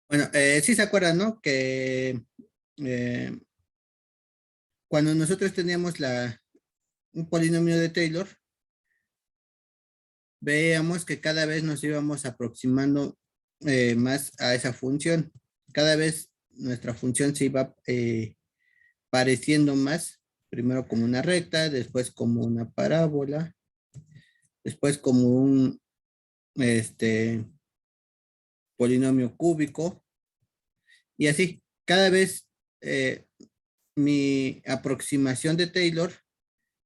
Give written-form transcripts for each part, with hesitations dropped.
Bueno, sí se acuerdan, ¿no? Que eh, cuando nosotros teníamos un polinomio de Taylor, veíamos que cada vez nos íbamos aproximando más a esa función. Cada vez nuestra función se iba pareciendo más, primero como una recta, después como una parábola, después como un polinomio cúbico, y así. Cada vez mi aproximación de Taylor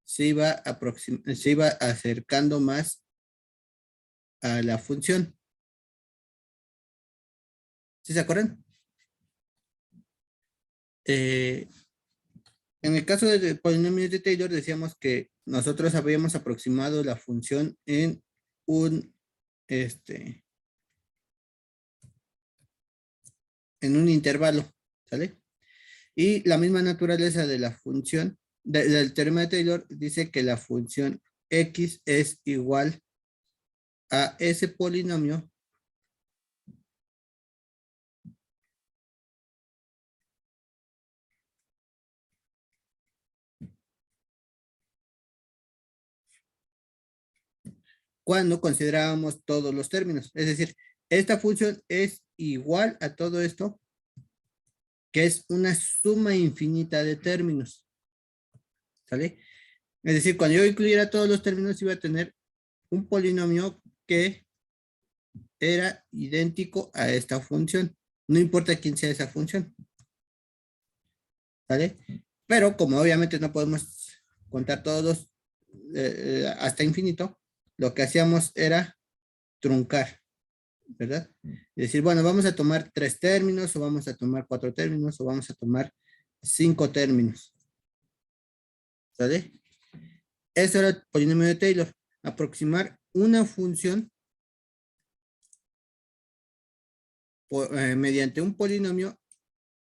se iba acercando más a la función. ¿Sí se acuerdan? Eh, en el caso de polinomios de Taylor, decíamos que nosotros habíamos aproximado la función en un, este, en un intervalo, ¿sale? Y la misma naturaleza de la función, del teorema de Taylor, dice que la función x es igual a ese polinomio cuando considerábamos todos los términos. Es decir, esta función es igual a todo esto, que es una suma infinita de términos. ¿Sale? Es decir, cuando yo incluyera todos los términos, iba a tener un polinomio que era idéntico a esta función. No importa quién sea esa función. ¿Sale? Pero como obviamente no podemos contar todos hasta infinito, lo que hacíamos era truncar, ¿verdad? Es decir, bueno, vamos a tomar 3 términos, o vamos a tomar 4 términos, o vamos a tomar 5 términos. ¿Sale? Eso era el polinomio de Taylor. Aproximar una función mediante un polinomio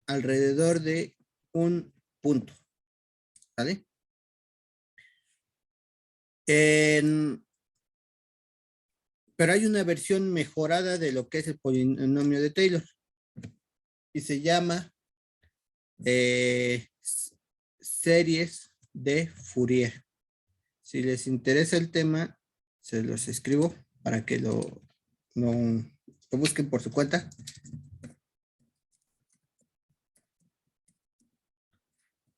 alrededor de un punto. ¿Vale? Pero hay una versión mejorada de lo que es el polinomio de Taylor y se llama series de Fourier. Si les interesa el tema, se los escribo para que lo busquen por su cuenta.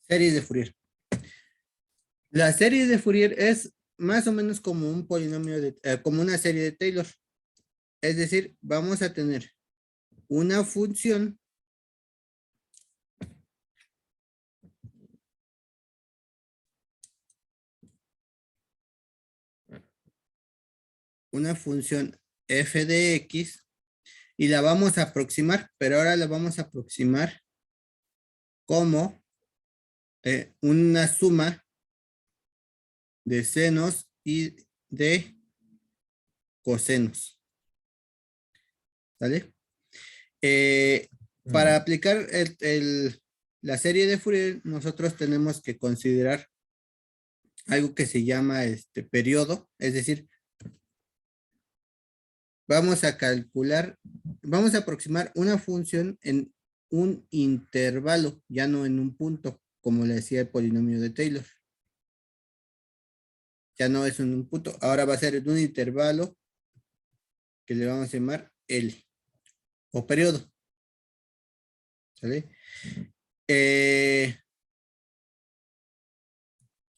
Series de Fourier. La serie de Fourier es más o menos como un polinomio como una serie de Taylor. Es decir, vamos a tener una función f de x y la vamos a aproximar, pero ahora la vamos a aproximar como una suma de senos y de cosenos. ¿Vale? Para aplicar la serie de Fourier, nosotros tenemos que considerar algo que se llama periodo, es decir, vamos a calcular, vamos a aproximar una función en un intervalo, ya no en un punto, como le decía el polinomio de Taylor. Ya no es en un punto, ahora va a ser en un intervalo que le vamos a llamar L, o periodo. ¿Sale?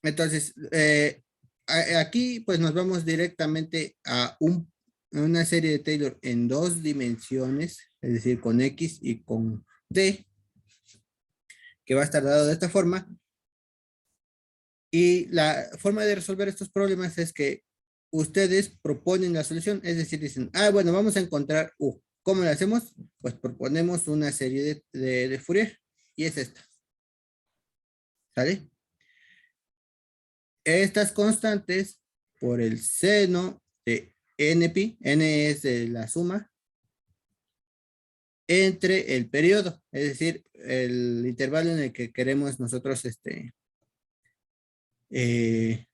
Entonces, aquí pues nos vamos directamente a una serie de Taylor en 2 dimensiones, es decir, con X y con D, que va a estar dado de esta forma. Y la forma de resolver estos problemas es que ustedes proponen la solución, es decir, dicen, bueno, vamos a encontrar U. ¿Cómo lo hacemos? Pues proponemos una serie de Fourier, y es esta. ¿Sale? Estas constantes por el seno de NP, N es de la suma, entre el periodo, es decir, el intervalo en el que queremos nosotros eh,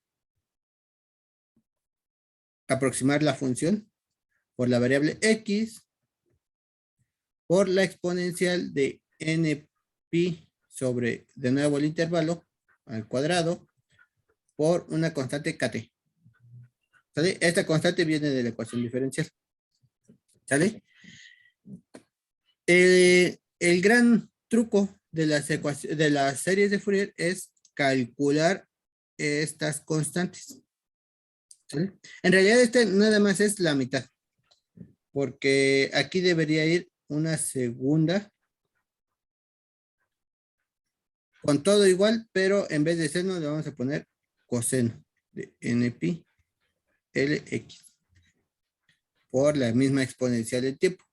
aproximar la función por la variable X, por la exponencial de NP sobre, de nuevo, el intervalo al cuadrado por una constante KT. ¿Sale? Esta constante viene de la ecuación diferencial. ¿Sale? El gran truco de de las series de Fourier es calcular estas constantes. ¿Sale? En realidad este nada más es la mitad, porque aquí debería ir una segunda con todo igual, pero en vez de seno le vamos a poner coseno de NP LX por la misma exponencial del tiempo.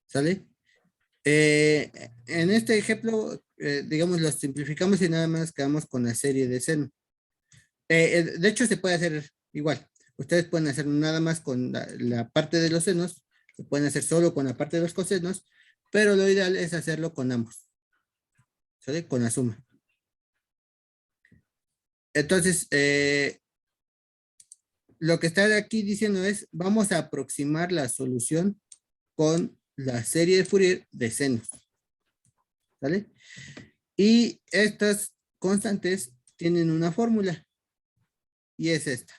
¿Sale? En este ejemplo, digamos, lo simplificamos y nada más quedamos con la serie de seno. De hecho, se puede hacer igual. Ustedes pueden hacer nada más con la parte de los senos, se pueden hacer solo con la parte de los cosenos, pero lo ideal es hacerlo con ambos. ¿Sale? Con la suma. Entonces, lo que está aquí diciendo es, vamos a aproximar la solución con la serie de Fourier de senos. ¿Sale? Y estas constantes tienen una fórmula. Y es esta.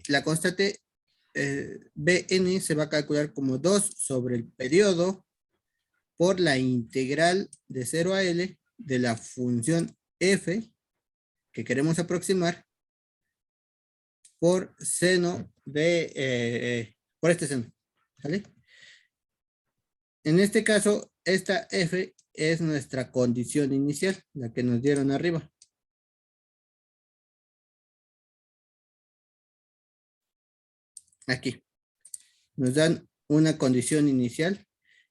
La constante Bn se va a calcular como 2 sobre el periodo por la integral de 0 a L de la función f que queremos aproximar por seno de, por este seno. ¿Vale? En este caso, esta f es nuestra condición inicial, la que nos dieron arriba. Aquí. Nos dan una condición inicial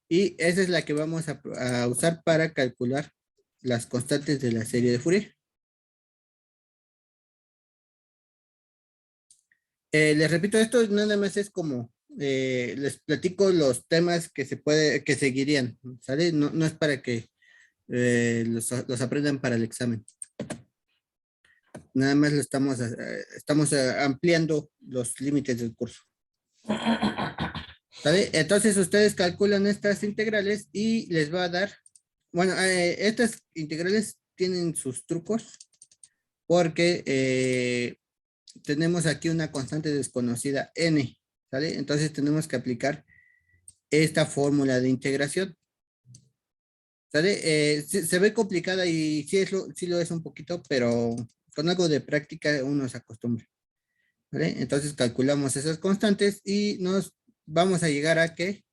y esa es la que vamos a usar para calcular las constantes de la serie de Fourier. Les repito, esto nada más es como les platico los temas que que seguirían, ¿sale? No, no es para que los aprendan para el examen. Nada más lo estamos ampliando los límites del curso. ¿Sale? Entonces ustedes calculan estas integrales y les va a dar, bueno, estas integrales tienen sus trucos porque tenemos aquí una constante desconocida n, ¿sale? Entonces tenemos que aplicar esta fórmula de integración, ¿sale? Se ve complicada y sí lo es un poquito, pero con algo de práctica uno se acostumbra, ¿vale? Entonces calculamos esas constantes y nos vamos a llegar a que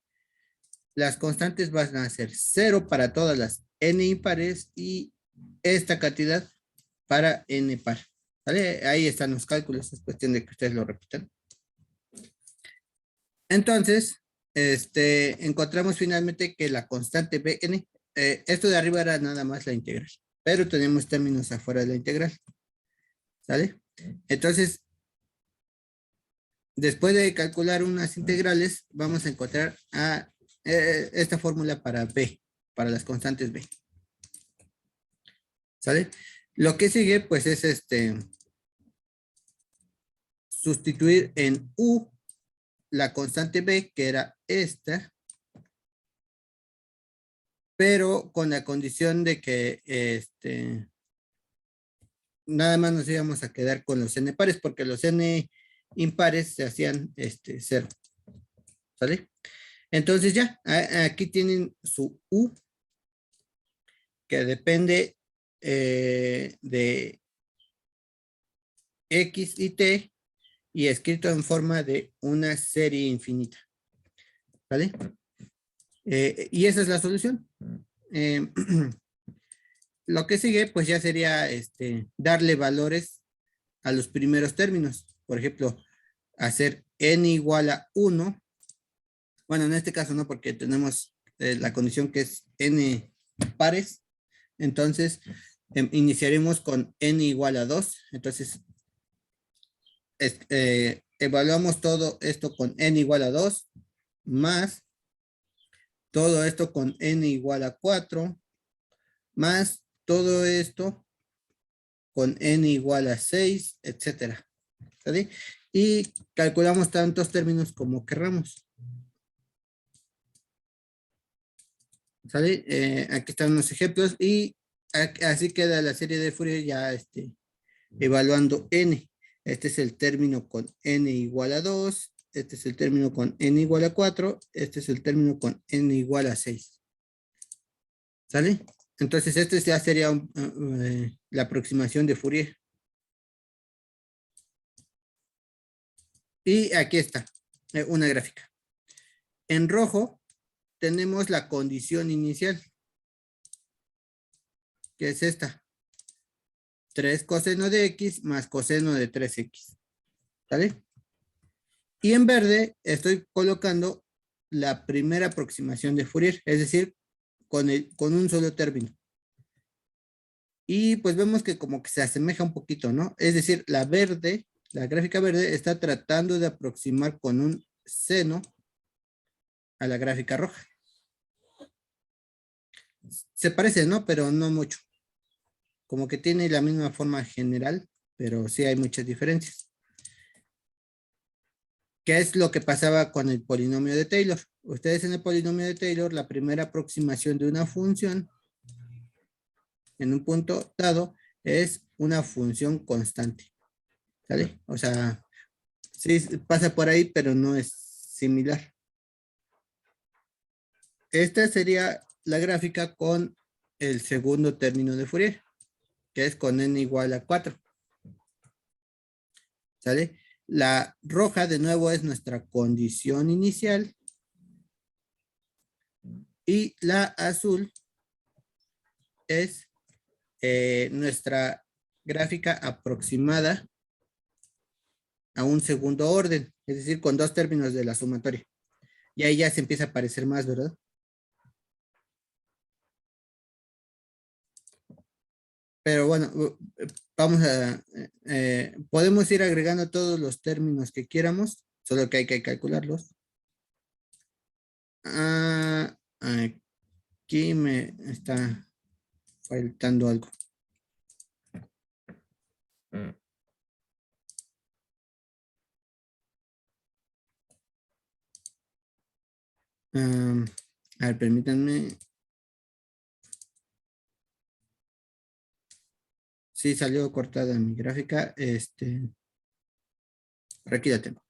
las constantes van a ser 0 para todas las n impares y esta cantidad para n par. ¿Vale? Ahí están los cálculos, es cuestión de que ustedes lo repitan. Entonces, encontramos finalmente que la constante Bn, esto de arriba era nada más la integral, pero tenemos términos afuera de la integral. ¿Sale? Entonces, después de calcular unas integrales, vamos a encontrar esta fórmula para B, para las constantes B. ¿Sale? Lo que sigue, pues, es sustituir en U la constante B, que era esta, pero con la condición de que nada más nos íbamos a quedar con los n pares, porque los n impares se hacían 0. ¿Sale? Entonces ya, aquí tienen su U, que depende de X y T, y escrito en forma de una serie infinita. ¿Vale? Y esa es la solución. Lo que sigue, pues ya sería darle valores a los primeros términos. Por ejemplo, hacer n igual a 1. Bueno, en este caso no, porque tenemos la condición que es n pares. Entonces, iniciaremos con n igual a 2. Entonces, evaluamos todo esto con n igual a 2, más todo esto con n igual a 4, más todo esto con n igual a 6, etcétera. ¿Sale? Y calculamos tantos términos como querramos. ¿Sale? Aquí están unos ejemplos y así queda la serie de Fourier ya evaluando n. Este es el término con n igual a 2, este es el término con n igual a 4, este es el término con n igual a 6. ¿Sale? Entonces, este ya sería la aproximación de Fourier. Y aquí está, una gráfica. En rojo tenemos la condición inicial, que es esta. 3 coseno de x más coseno de 3x. ¿Sale? Y en verde estoy colocando la primera aproximación de Fourier, es decir, con un solo término. Y pues vemos que como que se asemeja un poquito, ¿no? Es decir, la gráfica verde está tratando de aproximar con un seno a la gráfica roja. Se parece, ¿no? Pero no mucho. Como que tiene la misma forma general, pero sí hay muchas diferencias. ¿Qué es lo que pasaba con el polinomio de Taylor? Ustedes en el polinomio de Taylor, la primera aproximación de una función en un punto dado es una función constante. ¿Sale? O sea, sí pasa por ahí, pero no es similar. Esta sería la gráfica con el segundo término de Fourier, que es con n igual a 4. ¿Sale? La roja, de nuevo, es nuestra condición inicial. Y la azul es nuestra gráfica aproximada a un segundo orden, es decir, con dos términos de la sumatoria. Y ahí ya se empieza a parecer más, ¿verdad? Pero bueno, vamos a, podemos ir agregando todos los términos que quieramos, solo que hay que calcularlos. Aquí me está faltando algo. A ver, permítanme. Sí, salió cortada mi gráfica. Por aquí ya tengo.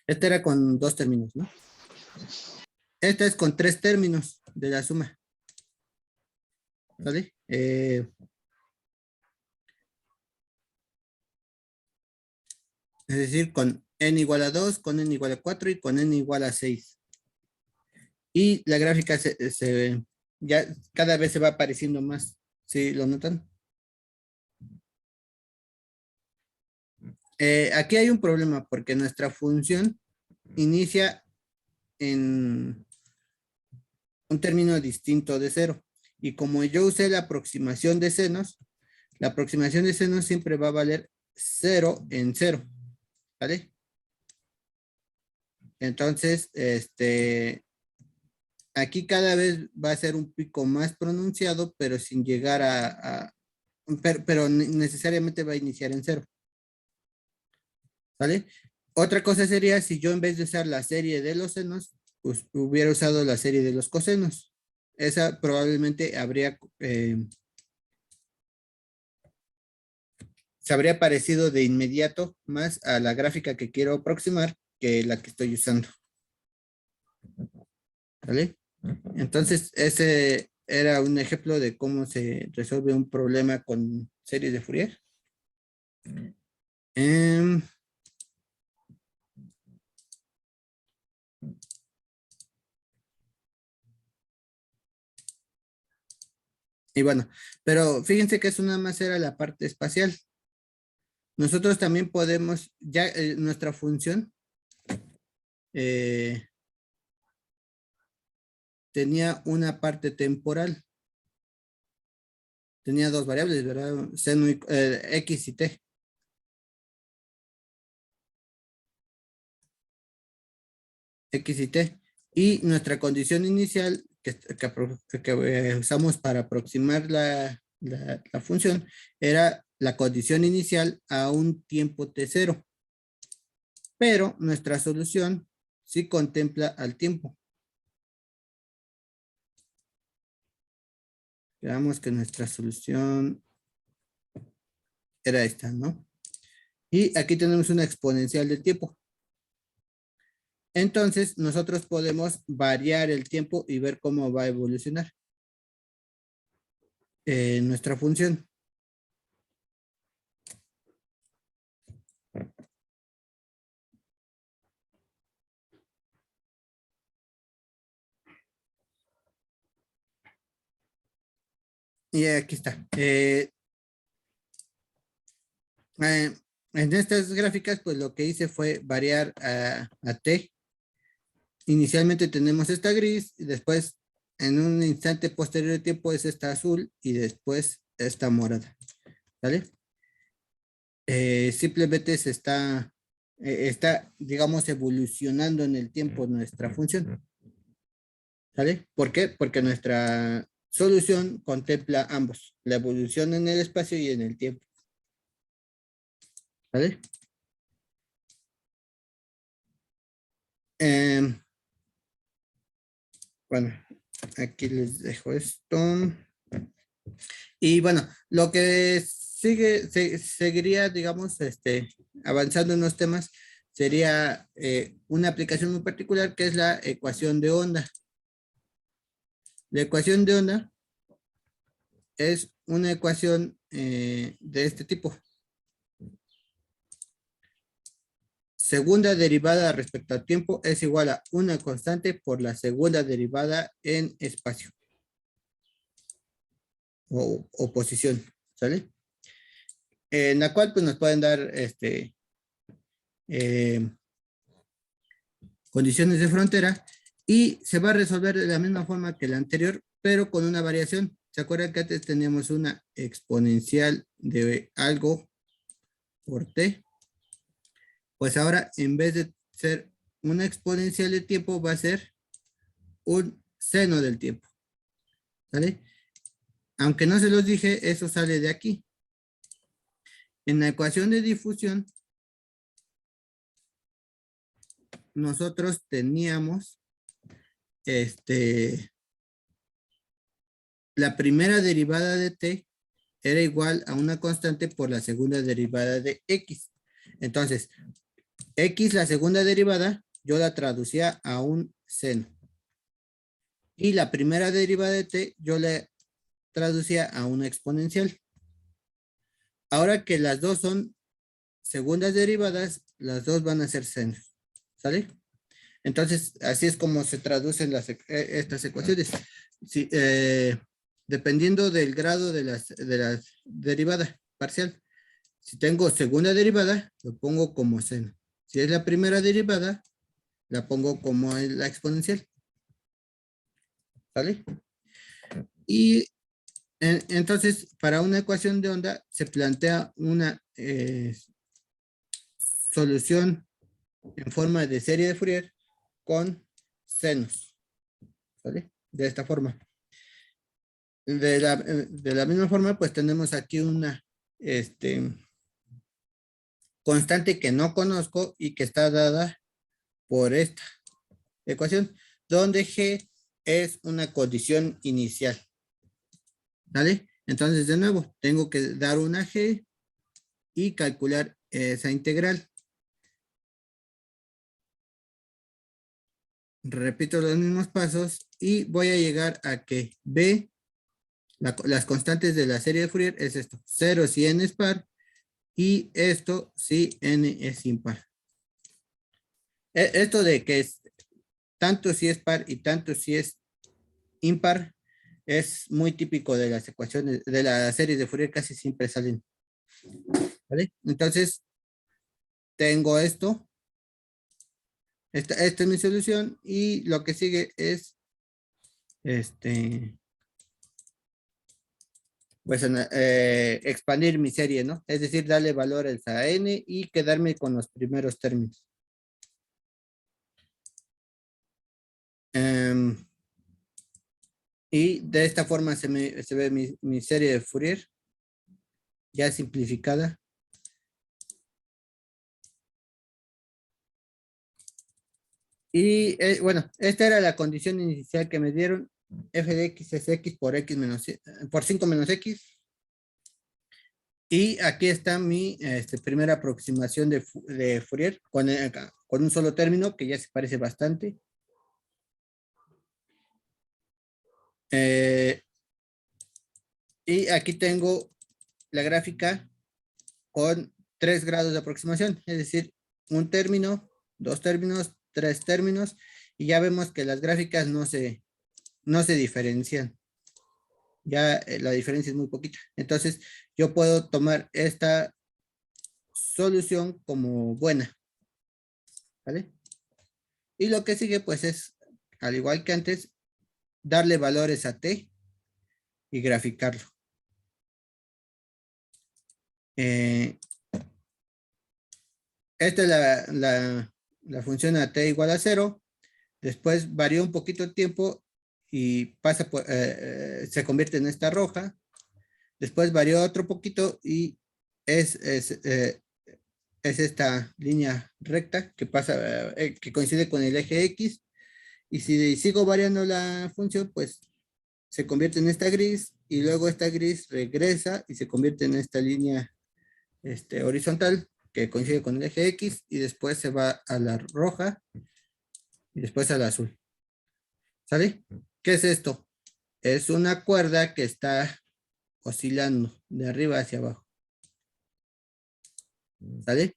Este era con dos términos, ¿no? Este es con tres términos de la suma. ¿Vale? Es decir, con n igual a 2, con n igual a 4 y con n igual a 6. Y la gráfica ya cada vez se va apareciendo más. ¿Sí lo notan? Aquí hay un problema porque nuestra función inicia en un término distinto de 0. Y como yo usé la aproximación de senos, la aproximación de senos siempre va a valer 0 en 0. ¿Vale? Entonces, aquí cada vez va a ser un pico más pronunciado, pero sin llegar pero necesariamente va a iniciar en 0. ¿Vale? Otra cosa sería si yo en vez de usar la serie de los senos, pues hubiera usado la serie de los cosenos. Esa probablemente se habría parecido de inmediato más a la gráfica que quiero aproximar que la que estoy usando. ¿Vale? Entonces, ese era un ejemplo de cómo se resuelve un problema con series de Fourier. Y bueno, pero fíjense que eso nada más era la parte espacial. Nosotros también podemos, ya nuestra función tenía una parte temporal. Tenía dos variables, ¿verdad? Seno y, X y T. X y T. Y nuestra condición inicial que usamos para aproximar la función era la condición inicial a un tiempo T0. Pero nuestra solución sí contempla al tiempo. Veamos que nuestra solución era esta, ¿no? Y aquí tenemos una exponencial del tiempo. Entonces, nosotros podemos variar el tiempo y ver cómo va a evolucionar nuestra función. Y aquí está. En estas gráficas, pues lo que hice fue variar a T. Inicialmente tenemos esta gris y después en un instante posterior de tiempo es esta azul y después esta morada. ¿Vale? Simplemente se está, digamos, evolucionando en el tiempo nuestra función. ¿Vale? ¿Por qué? Porque nuestra solución contempla ambos, la evolución en el espacio y en el tiempo. ¿Vale? Bueno, aquí les dejo esto. Y bueno, lo que seguiría, digamos, avanzando en los temas, sería una aplicación muy particular que es la ecuación de onda. La ecuación de onda es una ecuación de este tipo. Segunda derivada respecto al tiempo es igual a una constante por la segunda derivada en espacio. O posición, ¿sale? En la cual pues nos pueden dar condiciones de frontera y se va a resolver de la misma forma que la anterior, pero con una variación. ¿Se acuerdan que antes teníamos una exponencial de algo por t? Pues ahora en vez de ser una exponencial de tiempo va a ser un seno del tiempo. ¿Vale? Aunque no se los dije, eso sale de aquí. En la ecuación de difusión, nosotros teníamos la primera derivada de t era igual a una constante por la segunda derivada de x. Entonces, x, la segunda derivada, yo la traducía a un seno. Y la primera derivada de t, yo la traducía a una exponencial. Ahora que las dos son segundas derivadas, las dos van a ser senos. ¿Sale? Entonces, así es como se traducen estas ecuaciones. Sí, dependiendo del grado de la derivada parcial. Si tengo segunda derivada, lo pongo como seno. Si es la primera derivada, la pongo como la exponencial. ¿Vale? Y entonces, para una ecuación de onda, se plantea una solución en forma de serie de Fourier con senos. ¿Vale? De esta forma. De la misma forma, pues tenemos aquí una constante que no conozco y que está dada por esta ecuación, donde G es una condición inicial. ¿Vale? Entonces, de nuevo, tengo que dar una G y calcular esa integral. Repito los mismos pasos y voy a llegar a que B, las constantes de la serie de Fourier es esto, 0 si n es par y esto si n es impar. Esto de que es tanto si es par y tanto si es impar es muy típico de las ecuaciones, de la serie de Fourier, casi siempre salen. ¿Vale? Entonces, tengo esto. esta es mi solución y lo que sigue es pues expandir mi serie, ¿no? Es decir, darle valores a n y quedarme con los primeros términos. Y de esta forma se ve mi serie de Fourier ya simplificada. Y bueno, esta era la condición inicial que me dieron. F de x es x por x menos por 5 menos x. Y aquí está mi primera aproximación de Fourier con un solo término que ya se parece bastante. Y aquí tengo la gráfica con 3 grados de aproximación, es decir, un término, 2 términos, 3 términos, y ya vemos que las gráficas no se diferencian. Ya la diferencia es muy poquita. Entonces, yo puedo tomar esta solución como buena. ¿Vale? Y lo que sigue, pues, es, al igual que antes, darle valores a t y graficarlo. Esta es la función a t igual a 0. Después varía un poquito el tiempo y pasa por, se convierte en esta roja. Después varió otro poquito y es esta línea recta que pasa, que coincide con el eje X. Y si sigo variando la función, pues se convierte en esta gris y luego esta gris regresa y se convierte en esta línea horizontal que coincide con el eje X y después se va a la roja y después al azul. ¿Sale? ¿Qué es esto? Es una cuerda que está oscilando de arriba hacia abajo. ¿Sale?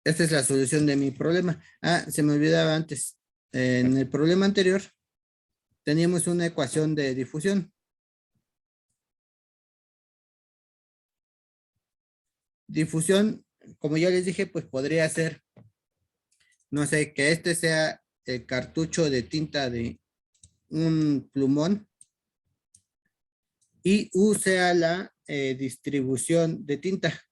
Esta es la solución de mi problema. Ah, se me olvidaba antes. En el problema anterior teníamos una ecuación de difusión. Difusión, como ya les dije, pues podría ser, no sé, que este sea el cartucho de tinta de un plumón y U sea la distribución de tinta.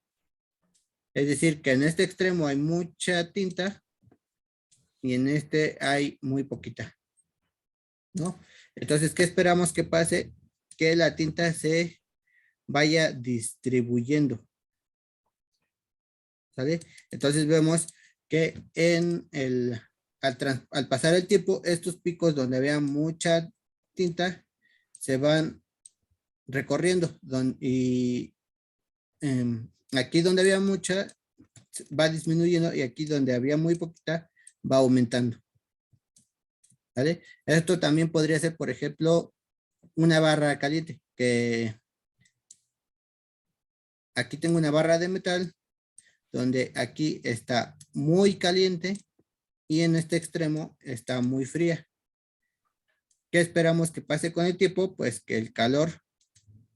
Es decir, que en este extremo hay mucha tinta y en este hay muy poquita, ¿no? Entonces, ¿qué esperamos que pase? Que la tinta se vaya distribuyendo, ¿sale? Entonces vemos que al pasar el tiempo, estos picos donde había mucha tinta se van recorriendo y aquí donde había mucha va disminuyendo y aquí donde había muy poquita va aumentando. ¿Vale? Esto también podría ser, por ejemplo, una barra caliente, que aquí tengo una barra de metal donde aquí está muy caliente y en este extremo está muy fría. ¿Qué esperamos que pase con el tiempo? Pues que el calor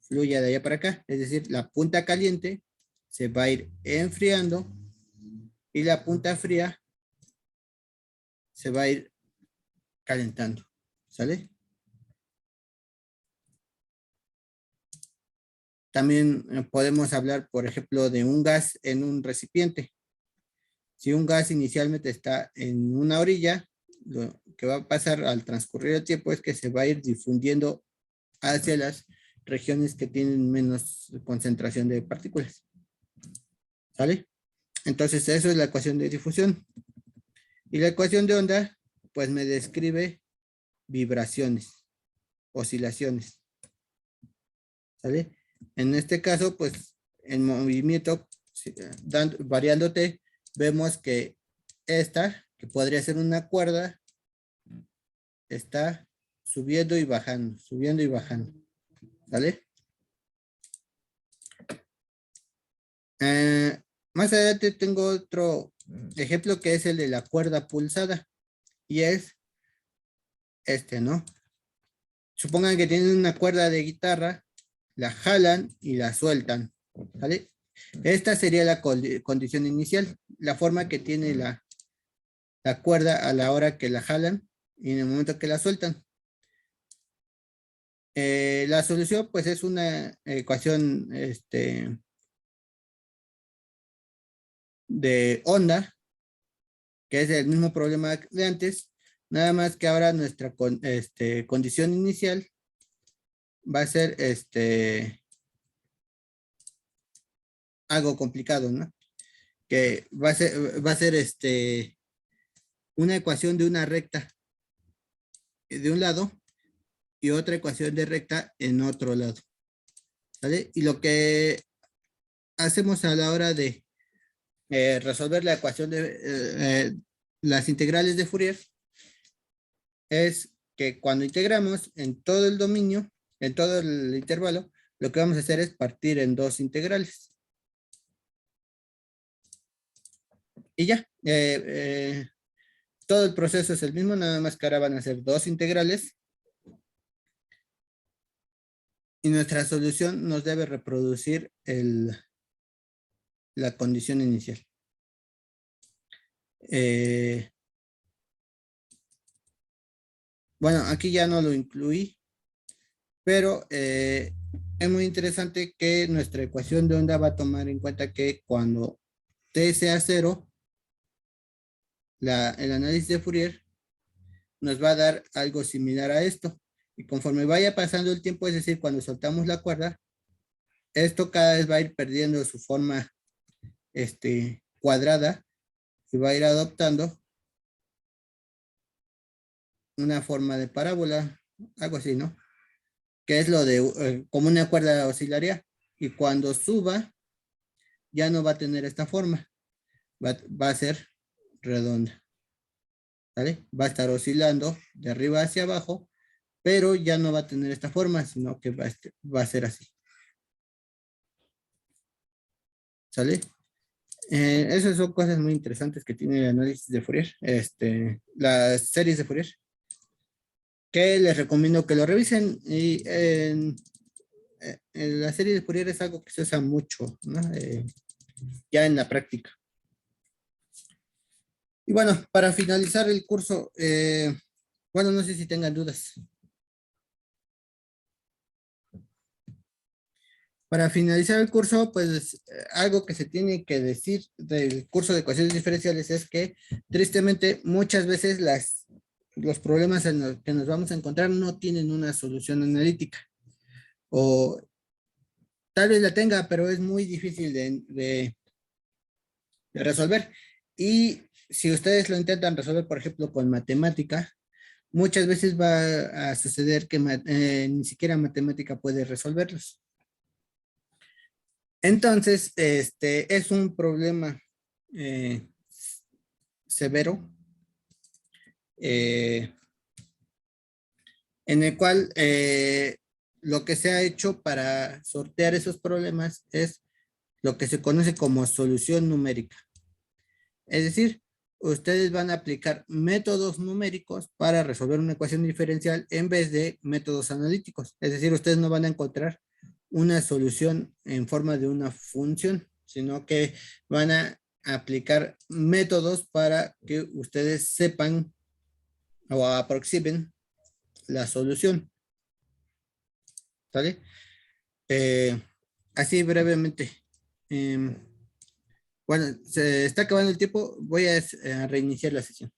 fluya de allá para acá, es decir, la punta caliente se va a ir enfriando y la punta fría se va a ir calentando, ¿sale? También podemos hablar, por ejemplo, de un gas en un recipiente. Si un gas inicialmente está en una orilla, lo que va a pasar al transcurrir el tiempo es que se va a ir difundiendo hacia las regiones que tienen menos concentración de partículas. ¿Sale? Entonces, eso es la ecuación de difusión. Y la ecuación de onda, pues me describe vibraciones, oscilaciones. ¿Sale? En este caso, pues, en movimiento, variando t, vemos que esta, que podría ser una cuerda, está subiendo y bajando, subiendo y bajando. ¿Vale? Más adelante tengo otro ejemplo que es el de la cuerda pulsada. Y es ¿no? Supongan que tienen una cuerda de guitarra, la jalan y la sueltan. ¿Vale? Esta sería la condición inicial. la forma que tiene la cuerda a la hora que la jalan y en el momento que la sueltan. La solución pues es una ecuación de onda, que es el mismo problema de antes, nada más que ahora nuestra condición inicial va a ser algo complicado, ¿no? Que va a ser una ecuación de una recta de un lado y otra ecuación de recta en otro lado, ¿vale? Y lo que hacemos a la hora de resolver la ecuación de las integrales de Fourier es que cuando integramos en todo el dominio, en todo el intervalo, lo que vamos a hacer es partir en dos integrales. Y ya, todo el proceso es el mismo, nada más que ahora van a ser dos integrales. Y nuestra solución nos debe reproducir la condición inicial. Bueno, aquí ya no lo incluí, pero es muy interesante que nuestra ecuación de onda va a tomar en cuenta que cuando t sea 0, el análisis de Fourier nos va a dar algo similar a esto. Y conforme vaya pasando el tiempo, es decir, cuando soltamos la cuerda, esto cada vez va a ir perdiendo su forma cuadrada y va a ir adoptando una forma de parábola, algo así, ¿no? Que es lo de como una cuerda oscilaria, y cuando suba ya no va a tener esta forma, va a ser redonda, ¿vale? Va a estar oscilando de arriba hacia abajo, pero ya no va a tener esta forma, sino que va a ser así, ¿sale? Esas son cosas muy interesantes que tiene el análisis de Fourier, las series de Fourier, que les recomiendo que lo revisen. Y en la serie de Fourier es algo que se usa mucho, ¿no? Ya en la práctica. Y bueno, para finalizar el curso, bueno, no sé si tengan dudas. Para finalizar el curso, pues algo que se tiene que decir del curso de ecuaciones diferenciales es que tristemente muchas veces los problemas en los que nos vamos a encontrar no tienen una solución analítica, o tal vez la tenga, pero es muy difícil de resolver. Y si ustedes lo intentan resolver, por ejemplo, con matemática, muchas veces va a suceder que ni siquiera matemática puede resolverlos. Entonces, es un problema severo, en el cual lo que se ha hecho para sortear esos problemas es lo que se conoce como solución numérica. Es decir, ustedes van a aplicar métodos numéricos para resolver una ecuación diferencial en vez de métodos analíticos. Es decir, ustedes no van a encontrar una solución en forma de una función, sino que van a aplicar métodos para que ustedes sepan o aproximen la solución. ¿Sale? Así brevemente. Bueno, se está acabando el tiempo. Voy a reiniciar la sesión.